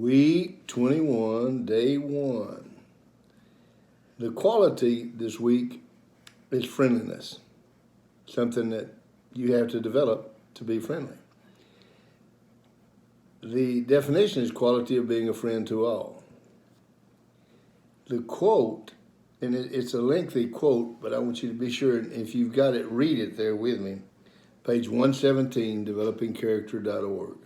Week 21, day 1. The quality this week is friendliness, something that you have to develop to be friendly. The definition is quality of being a friend to all. The quote, and it's a lengthy quote, but I want you to be sure, if you've got it, read it there with me. Page 117, developingcharacter.org.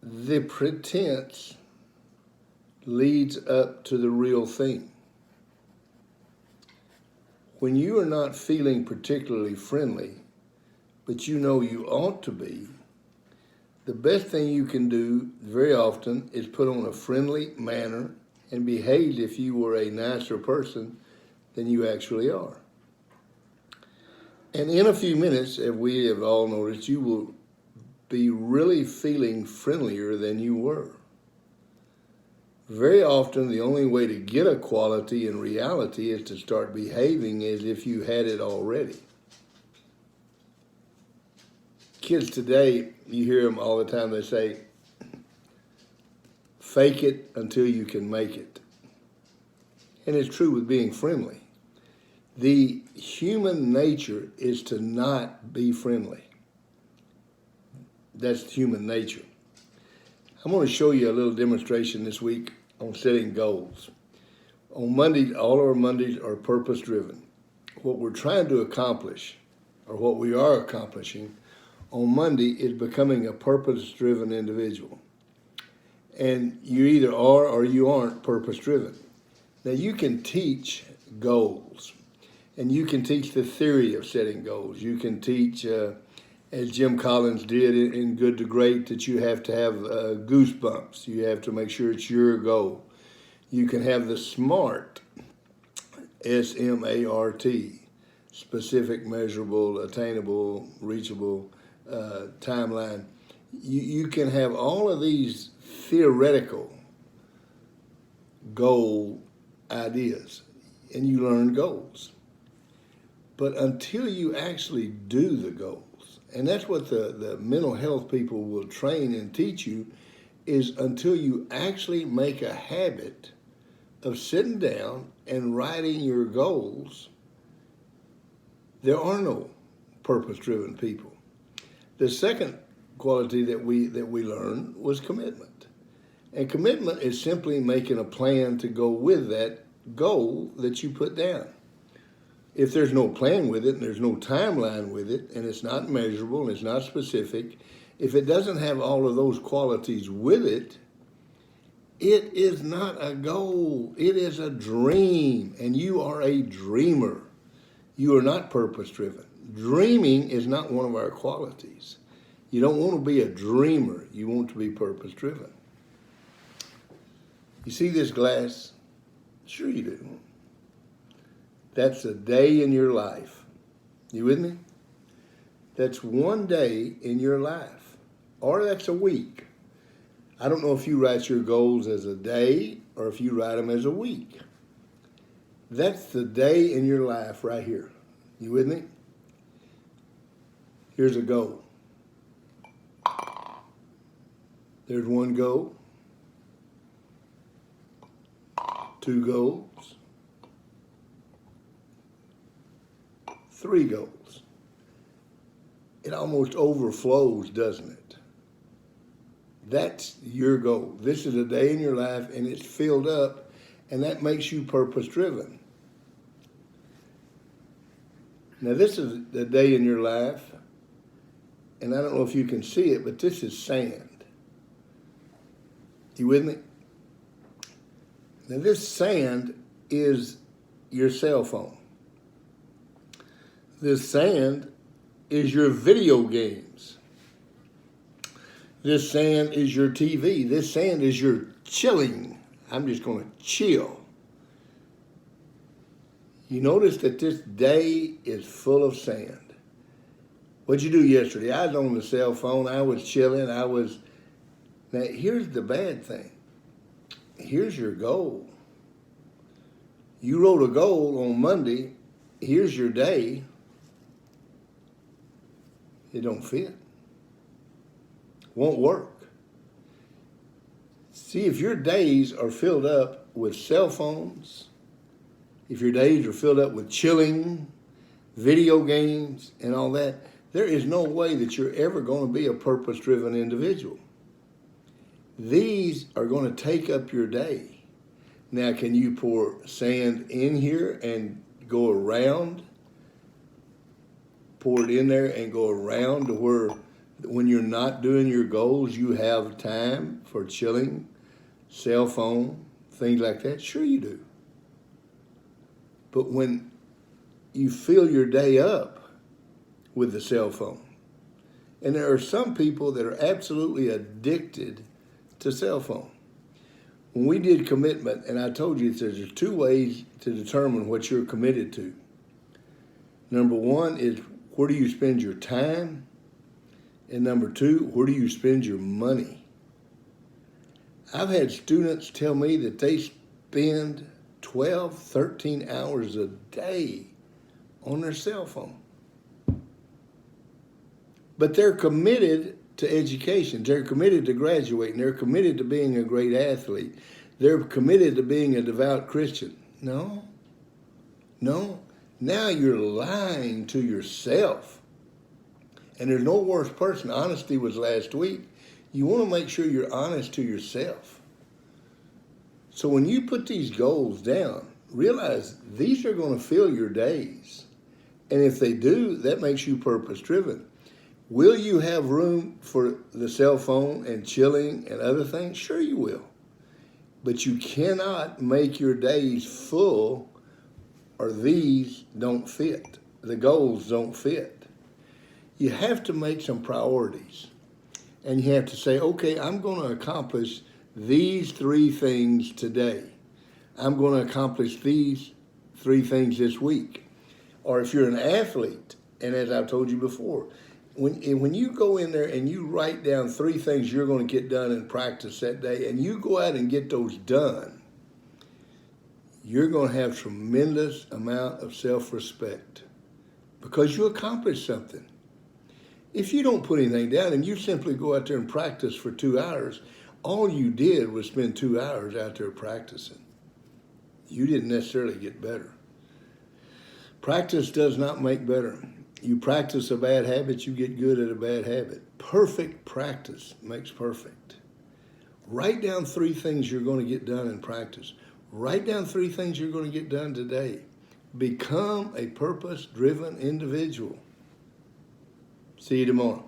The pretense leads up to the real thing. When you are not feeling particularly friendly, but you know you ought to be, the best thing you can do very often is put on a friendly manner and behave as if you were a nicer person than you actually are. And in a few minutes, as we have all noticed, you will be really feeling friendlier than you were. Very often, the only way to get a quality in reality is to start behaving as if you had it already. Kids today, you hear them all the time, they say, fake it until you can make it. And it's true with being friendly. The human nature is to not be friendly. That's human nature. I'm going to show you a little demonstration this week on setting goals. On Monday, all of our Mondays are purpose-driven. What we're trying to accomplish, or what we are accomplishing on Monday, is becoming a purpose-driven individual. And you either are or you aren't purpose-driven. Now, you can teach goals, and you can teach the theory of setting goals. You can teach as Jim Collins did in Good to Great, that you have to have goosebumps. You have to make sure it's your goal. You can have the SMART, S-M-A-R-T, specific, measurable, attainable, reachable, timeline. You can have all of these theoretical goal ideas, and you learn goals. But until you actually do the goals, and that's what the mental health people will train and teach you, is until you actually make a habit of sitting down and writing your goals, there are no purpose-driven people. The second quality that we learned was commitment. And commitment is simply making a plan to go with that goal that you put down. If there's no plan with it, and there's no timeline with it, and it's not measurable, and it's not specific, if it doesn't have all of those qualities with it, it is not a goal. It is a dream, and you are a dreamer. You are not purpose-driven. Dreaming is not one of our qualities. You don't want to be a dreamer. You want to be purpose-driven. You see this glass? Sure you do. That's a day in your life. You with me? That's one day in your life, or that's a week. I don't know if you write your goals as a day or if you write them as a week. That's the day in your life right here. You with me? Here's a goal. There's one goal. 2 goals. 3 goals. It almost overflows, doesn't it? That's your goal. This is a day in your life, and it's filled up, and that makes you purpose-driven. Now, this is the day in your life, and I don't know if you can see it, but this is sand. You with me? Now, this sand is your cell phone. This sand is your video games. This sand is your TV. This sand is your chilling. I'm just going to chill. You notice that this day is full of sand. What'd you do yesterday? I was on the cell phone. I was chilling. Now, here's the bad thing. Here's your goal. You wrote a goal on Monday. Here's your day. It don't fit. won't work. See, if your days are filled up with cell phones, if your days are filled up with chilling, video games, and all that, there is no way that you're ever going to be a purpose-driven individual. These are going to take up your day. Now, can you pour sand in here and go around? Pour it in there and go around to where when you're not doing your goals, you have time for chilling, cell phone, things like that? Sure you do. But when you fill your day up with the cell phone, and there are some people that are absolutely addicted to cell phone. When we did commitment, and I told you there's 2 ways to determine what you're committed to. Number 1 is where do you spend your time? And number 2, where do you spend your money? I've had students tell me that they spend 12, 13 hours a day on their cell phone. But they're committed to education. They're committed to graduating. They're committed to being a great athlete. They're committed to being a devout Christian. No. Now you're lying to yourself. And there's no worse person. Honesty was last week. You want to make sure you're honest to yourself. So when you put these goals down, realize these are going to fill your days. And if they do, that makes you purpose-driven. Will you have room for the cell phone and chilling and other things? Sure you will. But you cannot make your days full or these don't fit. The goals don't fit. You have to make some priorities. And you have to say, okay, I'm going to accomplish these 3 things today. I'm going to accomplish these 3 things this week. Or if you're an athlete, and as I've told you before, when you go in there and you write down 3 things you're going to get done in practice that day, and you go out and get those done, you're going to have tremendous amount of self-respect because you accomplished something. If you don't put anything down and you simply go out there and practice for 2 hours, all you did was spend 2 hours out there practicing. You didn't necessarily get better. Practice does not make better. You practice a bad habit, you get good at a bad habit. Perfect practice makes perfect. Write down 3 things you're going to get done in practice. Write down 3 things you're going to get done today. Become a purpose-driven individual. See you tomorrow.